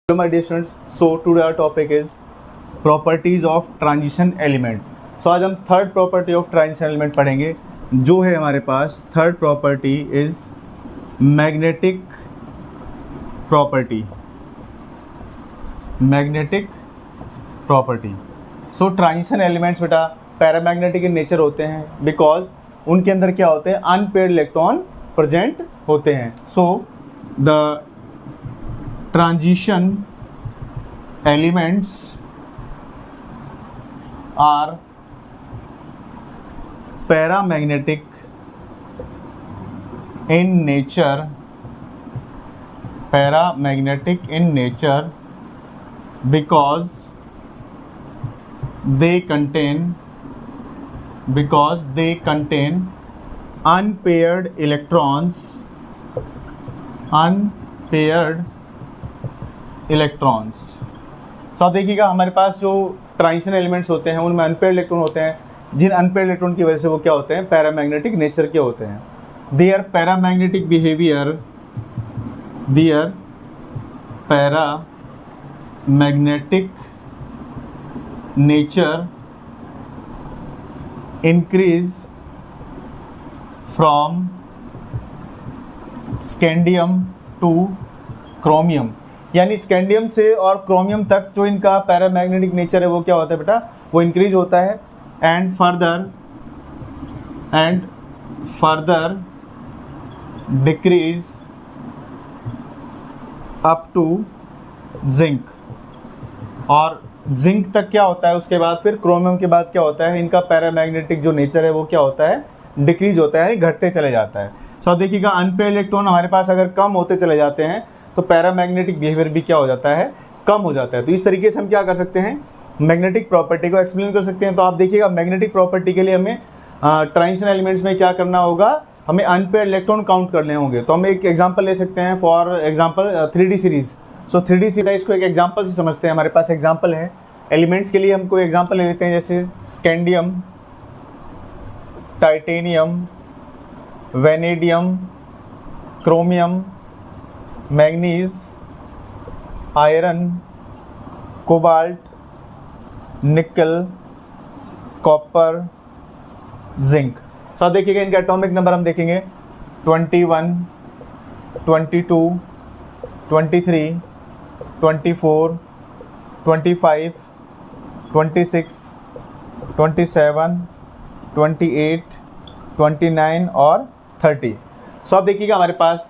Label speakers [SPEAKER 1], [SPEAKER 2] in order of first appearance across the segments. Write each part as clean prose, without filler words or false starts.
[SPEAKER 1] Hello my dear students, so today our topic is properties of transition element. So आज हम third property of transition element पढ़ेंगे जो है हमारे पास third property is magnetic property. Magnetic property. So transition elements बेटा paramagnetic in nature होते हैं बिकॉज उनके अंदर क्या होते हैं, अनपेयर्ड इलेक्ट्रॉन प्रेजेंट होते हैं। So the transition elements are paramagnetic in nature, paramagnetic in nature because they contain unpaired electrons, तो आप देखिएगा हमारे पास जो ट्रांजिशन एलिमेंट्स होते हैं उनमें अनपेयर्ड इलेक्ट्रॉन होते हैं, जिन अनपेयर्ड इलेक्ट्रॉन की वजह से वो क्या होते हैं, पैरामैग्नेटिक नेचर के होते हैं। Their paramagnetic behaviour, their paramagnetic nature increase from scandium to chromium, यानी स्कैंडियम से और क्रोमियम तक जो इनका पैरामैग्नेटिक नेचर है वो क्या होता है बेटा, वो इंक्रीज होता है। And further decrease up to zinc, और जिंक तक क्या होता है, उसके बाद फिर क्रोमियम के बाद क्या होता है, इनका पैरामैग्नेटिक जो नेचर है वो क्या होता है, डिक्रीज होता है, यानी घटते चले जाता है। सो देखिएगा अनपेयर्ड इलेक्ट्रॉन हमारे पास अगर कम होते चले जाते हैं तो पैरामैग्नेटिक बिहेवियर भी क्या हो जाता है, कम हो जाता है। तो इस तरीके से हम क्या कर सकते हैं, मैग्नेटिक प्रॉपर्टी को एक्सप्लेन कर सकते हैं। तो आप देखिएगा मैग्नेटिक प्रॉपर्टी के लिए हमें ट्रांजिशन एलिमेंट्स में क्या करना होगा, हमें अनपेयर्ड इलेक्ट्रॉन काउंट करने होंगे। तो हम एक एग्जांपल ले सकते हैं, for example 3D series. So 3D series को एक एग्जांपल से समझते हैं। हमारे पास एग्जांपल है एलिमेंट्स के लिए, हम कोई एग्जांपल ले लेते हैं जैसे scandium, titanium, vanadium, chromium, manganese, iron, cobalt, निकल, कॉपर, जिंक। तो आप देखिएगा इनका एटॉमिक नंबर हम देखेंगे 21, 22, 23, 24, 25, 26, 27, 28, 29 और 30। सो आप देखिएगा हमारे पास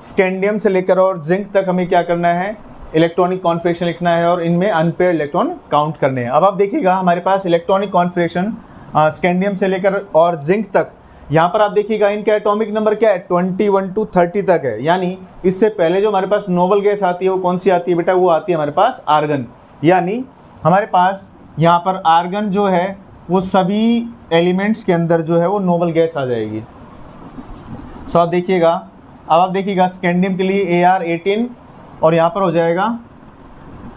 [SPEAKER 1] स्कैंडियम से लेकर और जिंक तक हमें क्या करना है, इलेक्ट्रॉनिक कॉन्फिगरेशन लिखना है और इनमें अनपेयर्ड इलेक्ट्रॉन काउंट करने हैं। अब आप देखिएगा हमारे पास इलेक्ट्रॉनिक कॉन्फिगरेशन स्कैंडियम से लेकर और जिंक तक, यहाँ पर आप देखिएगा इनका एटॉमिक नंबर क्या है, 21 to 30 तक है। यानी इससे पहले जो हमारे पास नोबल गैस आती है वो कौन सी आती है बेटा, वो आती है हमारे पास आर्गन। यानी हमारे पास यहाँ पर आर्गन जो है वो सभी एलिमेंट्स के अंदर जो है वो नोबल गैस आ जाएगी। सो आप देखिएगा, अब आप देखिएगा स्कैंडियम के लिए AR18 और यहाँ पर हो जाएगा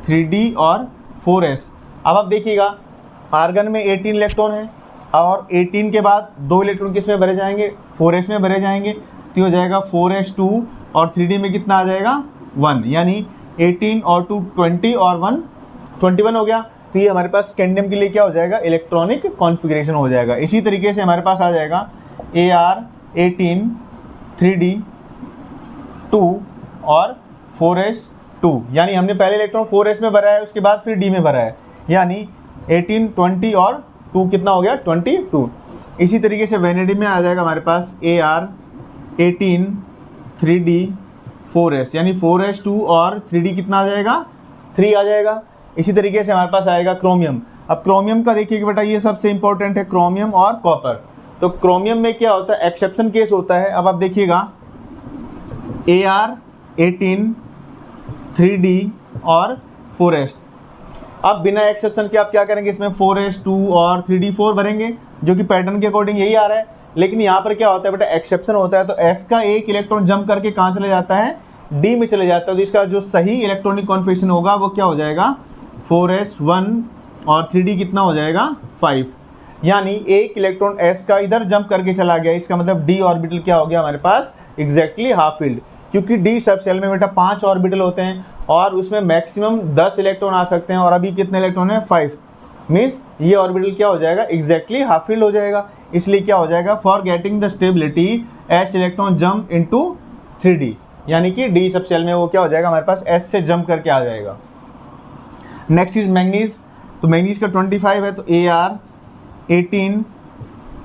[SPEAKER 1] 3D और 4S। अब आप देखिएगा आर्गन में 18 इलेक्ट्रॉन है और 18 के बाद 2 इलेक्ट्रॉन किस में भरे जाएंगे, 4S में भरे जाएंगे। तो हो जाएगा 4S2 और 3D में कितना आ जाएगा, 1, यानी 18 और 2 20 और 1 21 हो गया। तो ये हमारे पास स्कैंडियम के लिए क्या हो जाएगा, इलेक्ट्रॉनिक कॉन्फ़िगरेशन हो जाएगा। इसी तरीके से हमारे पास आ जाएगा AR18 3D 2 और 4S2, यानी हमने पहले इलेक्ट्रॉन 4S में भरा है, उसके बाद फिर D में भरा है, यानी 18 20 और 2 कितना हो गया, 22। इसी तरीके से वेनेडियम में आ जाएगा हमारे पास AR18 3D 4S, यानी 4S2 और 3D कितना आ जाएगा, 3 आ जाएगा। इसी तरीके से हमारे पास आएगा क्रोमियम। अब क्रोमियम का देखिए बेटा ये सबसे इंपॉर्टेंट है, क्रोमियम और कॉपर। तो क्रोमियम में क्या होता है, एक्सेप्शन केस होता है। अब आप देखिएगा AR18 3D और 4S। अब बिना एक्सेप्शन के आप क्या करेंगे, इसमें 4S2 और 3D 4 भरेंगे, जो कि पैटर्न के अकॉर्डिंग यही आ रहा है। लेकिन यहाँ पर क्या होता है बेटा, एक्सेप्शन होता है। तो S का एक इलेक्ट्रॉन जंप करके कहाँ चले जाता है, D में चले जाता है। तो इसका जो सही इलेक्ट्रॉनिक कॉन्फ़िगरेशन होगा वो क्या हो जाएगा, 4S1 और 3D कितना हो जाएगा, 5। यानी एक इलेक्ट्रॉन s का इधर जंप करके चला गया, इसका मतलब d ऑर्बिटल क्या हो गया हमारे पास एग्जैक्टली हाफ फील्ड, क्योंकि d सब सेल में बेटा 5 ऑर्बिटल होते हैं और उसमें मैक्सिमम 10 इलेक्ट्रॉन आ सकते हैं, और अभी कितने इलेक्ट्रॉन हैं 5, मीन्स ये ऑर्बिटल क्या हो जाएगा एग्जैक्टली हाफ फिल्ड हो जाएगा। इसलिए क्या हो जाएगा, for getting the stability S electron jump into 3d, यानी कि डी सब सेल में वो क्या हो जाएगा हमारे पास एस से जंप करके आ जाएगा। नेक्स्ट इज मैंगनीज, तो मैंगनीज का 25 है, तो AR 18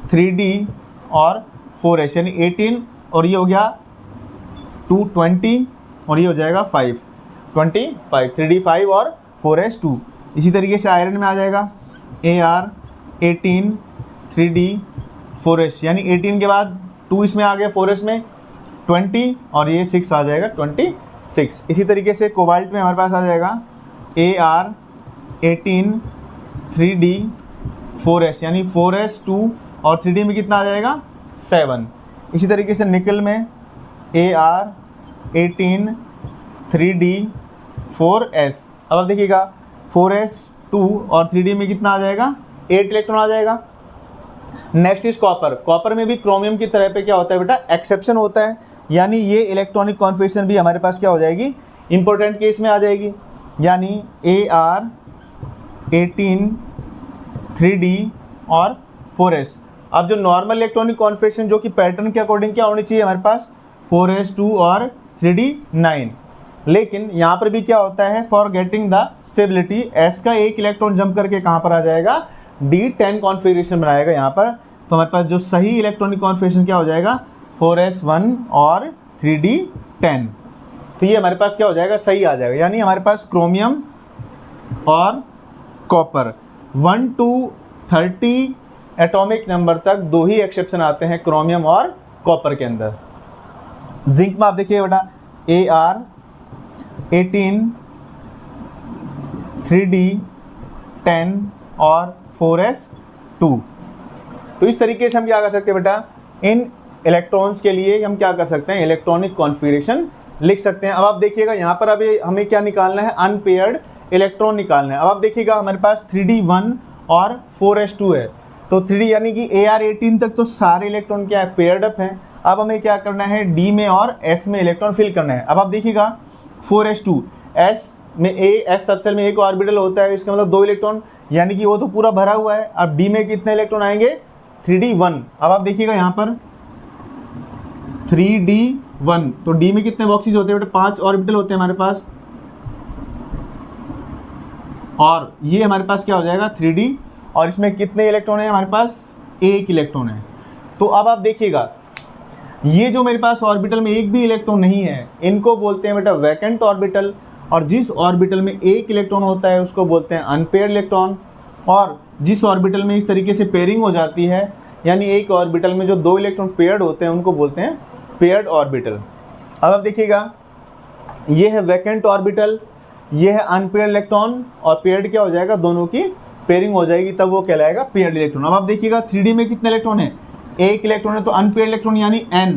[SPEAKER 1] 3d और 4s, यानी 18 और ये हो गया 2 20 और ये हो जाएगा 5 25, 3d 5 और 4s 2। इसी तरीके से आयरन में आ जाएगा AR 18 3d 4s, यानी 18 के बाद 2 इसमें आ गया 4s में 20 और ये 6 आ जाएगा 26। इसी तरीके से कोबाल्ट में हमारे पास आ जाएगा AR 18 3d 4s, यानी 4s 2 और 3d में कितना आ जाएगा 7। इसी तरीके से निकल में AR 18 3d 4s, अब आप देखिएगा 4s 2 और 3d में कितना आ जाएगा 8 इलेक्ट्रॉन आ जाएगा। नेक्स्ट इज कॉपर, कॉपर में भी क्रोमियम की तरह पे क्या होता है बेटा एक्सेप्शन होता है, यानी ये इलेक्ट्रॉनिक कॉन्फ़िगरेशन भी हमारे पास क्या हो जाएगी इंपॉर्टेंट केस में आ जाएगी, यानी AR 18 3d और 4s। अब जो नॉर्मल इलेक्ट्रॉनिक कॉन्फ़िगरेशन जो कि पैटर्न के अकॉर्डिंग क्या होनी चाहिए हमारे पास 4s 2 और 3d 9, लेकिन यहाँ पर भी क्या होता है for getting the stability s का एक इलेक्ट्रॉन जंप करके कहाँ पर आ जाएगा d10 कॉन्फ़िगरेशन बनाएगा यहाँ पर। तो हमारे पास जो सही इलेक्ट्रॉनिक कॉन्फ़िगरेशन क्या हो जाएगा 4s 1 और 3d 10, तो ये हमारे पास क्या हो जाएगा सही आ जाएगा। यानी हमारे पास क्रोमियम और कॉपर 1 to 30 एटॉमिक नंबर तक दो ही एक्सेप्शन आते हैं क्रोमियम और कॉपर के अंदर। जिंक में आप देखिए बेटा AR 18 3d 10 और 4s 2। तो इस तरीके से हम क्या कर सकते हैं बेटा इन इलेक्ट्रॉन्स के लिए हम क्या कर सकते हैं इलेक्ट्रॉनिक कॉन्फ़िगरेशन लिख सकते हैं। अब आप देखिएगा यहाँ पर अभी हमें क्या निकालना है अनपेयर्ड इलेक्ट्रॉन निकालना है। अब आप देखिएगा हमारे पास 3d 1 और 4s 2 है, तो 3d यानी कि AR 18 तक तो सारे इलेक्ट्रॉन क्या है पेयर्ड अप हैं। अब हमें क्या करना है D में और S में इलेक्ट्रॉन फिल करना है। अब आप देखिएगा 4s 2 S में S सबसेल में एक ऑर्बिटल होता है, इसका मतलब 2 इलेक्ट्रॉन, यानी कि वो तो पूरा भरा हुआ है। अब D में कितने इलेक्ट्रॉन आएंगे 3d 1। अब आप देखिएगा यहाँ पर 3d 1, तो D में कितने बॉक्सेस होते हैं बेटे 5 ऑर्बिटल होते हैं हमारे पास, और ये हमारे पास क्या हो जाएगा 3d, और इसमें कितने इलेक्ट्रॉन है हमारे पास 1 इलेक्ट्रॉन है। तो अब आप देखिएगा ये जो मेरे पास ऑर्बिटल में एक भी इलेक्ट्रॉन नहीं है इनको बोलते हैं बेटा वैकेंट ऑर्बिटल, और जिस ऑर्बिटल में 1 इलेक्ट्रॉन होता है उसको बोलते हैं अनपेयर्ड इलेक्ट्रॉन, और जिस ऑर्बिटल में इस तरीके से पेयरिंग हो जाती है यानी एक ऑर्बिटल में जो 2 इलेक्ट्रॉन पेयर्ड होते हैं उनको बोलते हैं पेयर्ड ऑर्बिटल। अब आप देखिएगा ये है वैकेंट ऑर्बिटल, ये है अनपेयर्ड इलेक्ट्रॉन, और पेयर्ड क्या हो जाएगा दोनों की पेयरिंग हो जाएगी तब वो कहलाएगा पेयर्ड इलेक्ट्रॉन। अब आप देखिएगा 3d में कितने इलेक्ट्रॉन है 1 इलेक्ट्रॉन है, तो अनपेयर्ड इलेक्ट्रॉन यानी n,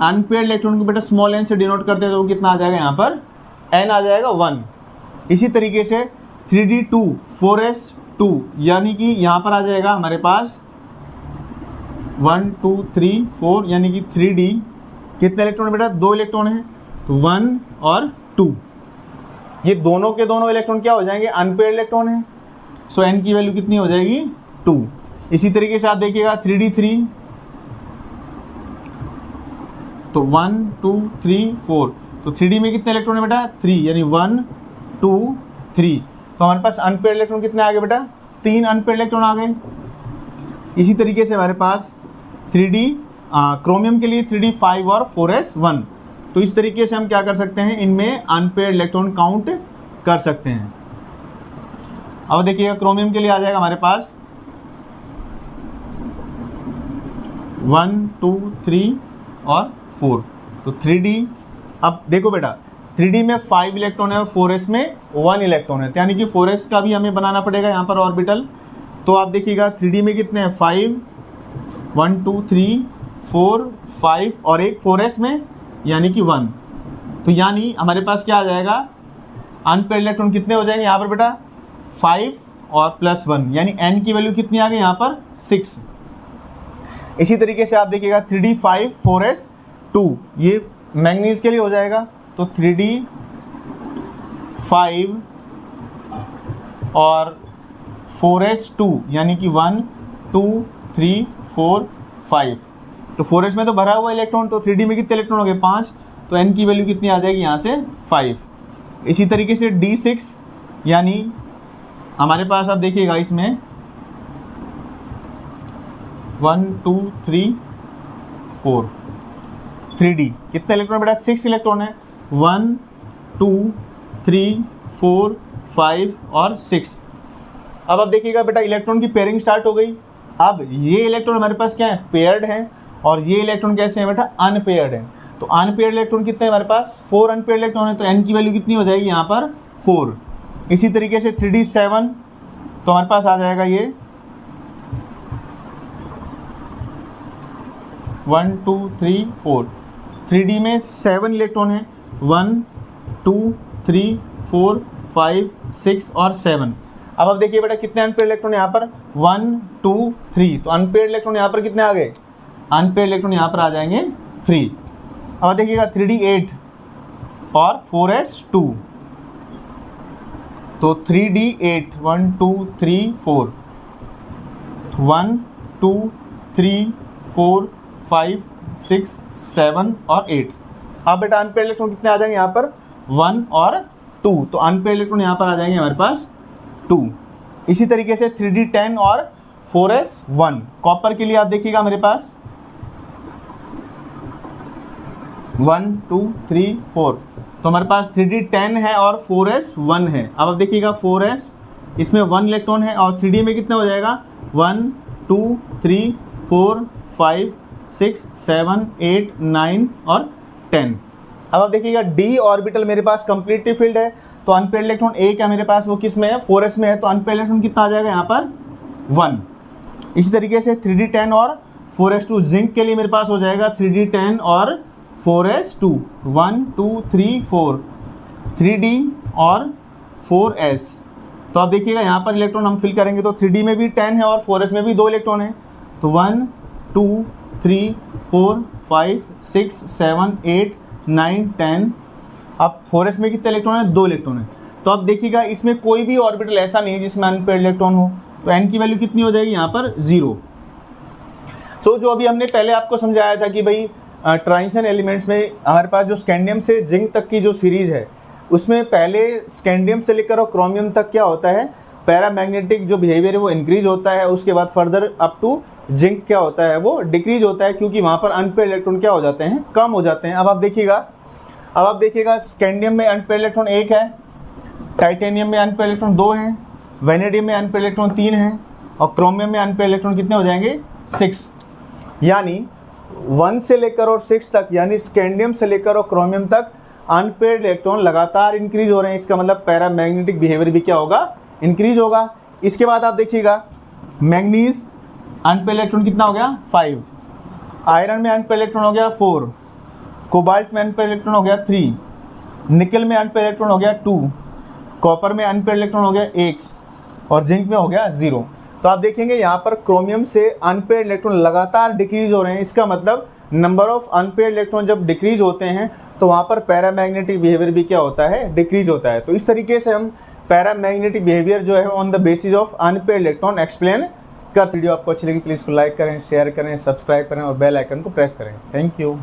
[SPEAKER 1] अनपेयर्ड इलेक्ट्रॉन को बेटा स्मॉल n से डिनोट करते हैं तो वो कितना आ जाएगा यहाँ पर n आ जाएगा 1। इसी तरीके से 3d 2 4s 2 यानी कि यहाँ पर आ जाएगा हमारे पास 1 2 3 4 यानी कि 3d कितने इलेक्ट्रॉन बेटा 2 इलेक्ट्रॉन है, तो 1 और 2, ये दोनों के दोनों इलेक्ट्रॉन क्या हो जाएंगे अनपेयर्ड इलेक्ट्रॉन है, सो n की वैल्यू कितनी हो जाएगी 2। इसी तरीके से आप देखिएगा 3d 3, तो 1 2 3 4, तो 3d में कितने इलेक्ट्रॉन है बेटा 3, यानी 1 2 3, तो हमारे पास अनपेयर्ड इलेक्ट्रॉन कितने आ गए बेटा 3 अनपेयर्ड इलेक्ट्रॉन आ गए। इसी तरीके से हमारे पास 3d क्रोमियम के लिए 3d 5 और 4s 1, तो इस तरीके से हम क्या कर सकते हैं इनमें अनपेयर्ड इलेक्ट्रॉन काउंट कर सकते हैं। अब देखिएगा क्रोमियम के लिए आ जाएगा हमारे पास 1 2 3 और 4, तो 3d, अब देखो बेटा 3d में 5 इलेक्ट्रॉन है और 4s में 1 इलेक्ट्रॉन है, यानी कि 4s का भी हमें बनाना पड़ेगा यहाँ पर ऑर्बिटल। तो आप देखिएगा 3d में कितने हैं 5 1 2 3 4 5 और एक 4s में यानी कि 1, तो यानी हमारे पास क्या आ जाएगा अनपेयर्ड इलेक्ट्रॉन कितने हो जाएंगे यहाँ पर बेटा 5 और +1, यानी n की वैल्यू कितनी आ गई यहाँ पर 6। इसी तरीके से आप देखिएगा 3d 5 4s 2 ये मैंगनीज के लिए हो जाएगा, तो 3d 5 और 4s2 यानी कि 1 2 3 4 5। तो 4s में तो भरा हुआ इलेक्ट्रॉन, तो 3d में कितने इलेक्ट्रॉन हो गए 5, तो n की वैल्यू कितनी आ जाएगी यहाँ से 5। इसी तरीके से d6 यानी हमारे पास आप देखिएगा इसमें 1 2 3 4 3d कितने इलेक्ट्रॉन बेटा 6 इलेक्ट्रॉन है, 1 2 3 4 5 और 6। अब आप देखिएगा बेटा इलेक्ट्रॉन की पेयरिंग स्टार्ट हो गई। अब ये इलेक्ट्रॉन हमारे पास क्या है पेयर्ड है, और ये इलेक्ट्रॉन कैसे हैं बेटा अनपेयर्ड है। तो अनपेयर्ड इलेक्ट्रॉन कितने हैं हमारे पास 4 अनपेयर्ड इलेक्ट्रॉन है, तो n की वैल्यू कितनी हो जाएगी यहाँ पर 4। इसी तरीके से 3d7 तो हमारे पास आ जाएगा ये 1 2 3 4। 3d में 7 इलेक्ट्रॉन है, 1 2 3 4 5 6 और 7। अब आप देखिए बेटा कितने अनपेयर्ड इलेक्ट्रॉन यहाँ पर 1 2 3, तो अनपेयर्ड इलेक्ट्रॉन यहाँ पर कितने आ गए, अनपेयर्ड इलेक्ट्रॉन यहाँ पर आ जाएंगे 3। अब देखिएगा 3d8 और 4s2, तो 3d8 1 2 3 4 1 2 3 4 5 6 7 और 8। अब बेटा अनपेयर्ड इलेक्ट्रॉन कितने आ जाएंगे यहाँ पर 1 और 2, तो अनपेयर्ड इलेक्ट्रॉन यहाँ पर आ जाएंगे हमारे पास 2। इसी तरीके से 3d10 और 4s1 कॉपर के लिए आप देखिएगा मेरे पास 1 2 3 4, तो हमारे पास 3d10 है और 4s1 है। अब आप देखिएगा 4s इसमें 1 इलेक्ट्रॉन है, और 3d में कितना हो जाएगा 1 2 3 4 5 6 7 8 9 और 10। अब आप देखिएगा d ऑर्बिटल मेरे पास कंप्लीटली फिल्ड है, तो अनपेयर्ड इलेक्ट्रॉन एक है मेरे पास, वो किस में है 4s में है, तो अनपेयर्ड इलेक्ट्रॉन कितना आ जाएगा यहाँ पर 1। इसी तरीके से 3d10 और 4s2 जिंक के लिए मेरे पास हो जाएगा 3d10 और 4s2 1 2 3 4 3d और 4s। तो आप देखिएगा यहाँ पर इलेक्ट्रॉन हम फिल करेंगे तो 3d में भी 10 है और 4s में भी 2 इलेक्ट्रॉन है, तो 1 2 3 4 5 6 7 8 9 10। अब 4s में कितने इलेक्ट्रॉन है 2 इलेक्ट्रॉन है। तो अब देखिएगा इसमें कोई भी ऑर्बिटल ऐसा नहीं है जिसमें अनपेयर्ड इलेक्ट्रॉन हो, तो n की वैल्यू कितनी हो जाएगी यहाँ पर 0। सो जो अभी हमने पहले आपको समझाया था कि भाई ट्रांजिशन एलिमेंट्स में हमारे पास जो स्कैंडियम से जिंक तक की जो सीरीज़ है उसमें पहले स्कैंडियम से लेकर और क्रोमियम तक क्या होता है पैरामैग्नेटिक जो बिहेवियर है वो इंक्रीज होता है, उसके बाद फर्दर अप टू जिंक क्या होता है वो डिक्रीज होता है, क्योंकि वहाँ पर अनपेयर्ड इलेक्ट्रॉन क्या हो जाते हैं कम हो जाते हैं। अब आप देखिएगा स्कैंडियम में अनपेयर्ड इलेक्ट्रॉन 1 है, टाइटेनियम में अनपेयर्ड इलेक्ट्रॉन 2 हैं, वेनेडियम में अनपेयर्ड इलेक्ट्रॉन 3 हैं, और क्रोमियम में अनपेयर्ड इलेक्ट्रॉन कितने हो जाएंगे 6। यानी 1 से लेकर और 6 तक, यानी स्कैंडियम से लेकर और क्रोमियम तक अनपेयर्ड इलेक्ट्रॉन लगातार इंक्रीज हो रहे हैं। इसका मतलब पैरामैग्नेटिक बिहेवियर भी क्या होगा इंक्रीज होगा। इसके बाद आप देखिएगा मैग्नीज अनपेयर्ड इलेक्ट्रॉन कितना हो गया 5, आयरन में अनपेयर्ड इलेक्ट्रॉन हो गया 4, कोबाल्ट में अनपेयर्ड इलेक्ट्रॉन हो गया 3, निकल में अनपेयर्ड इलेक्ट्रॉन हो गया 2, कॉपर में अनपेयर्ड इलेक्ट्रॉन हो गया 1 और जिंक में हो गया 0। तो आप देखेंगे यहाँ पर क्रोमियम से अनपेयर्ड इलेक्ट्रॉन लगातार डिक्रीज हो रहे हैं। इसका मतलब नंबर ऑफ अनपेयर्ड इलेक्ट्रॉन जब डिक्रीज होते हैं तो वहाँ पर पैरामैग्नेटिक बिहेवियर भी क्या होता है डिक्रीज होता है। तो इस तरीके से हम पैरामैग्नेटिक बिहेवियर जो है on the basis of unpaired electron explain कर। वीडियो आपको अच्छी लगी प्लीज़ को लाइक करें, शेयर करें, सब्सक्राइब करें और बेल आइकन को प्रेस करें। Thank you.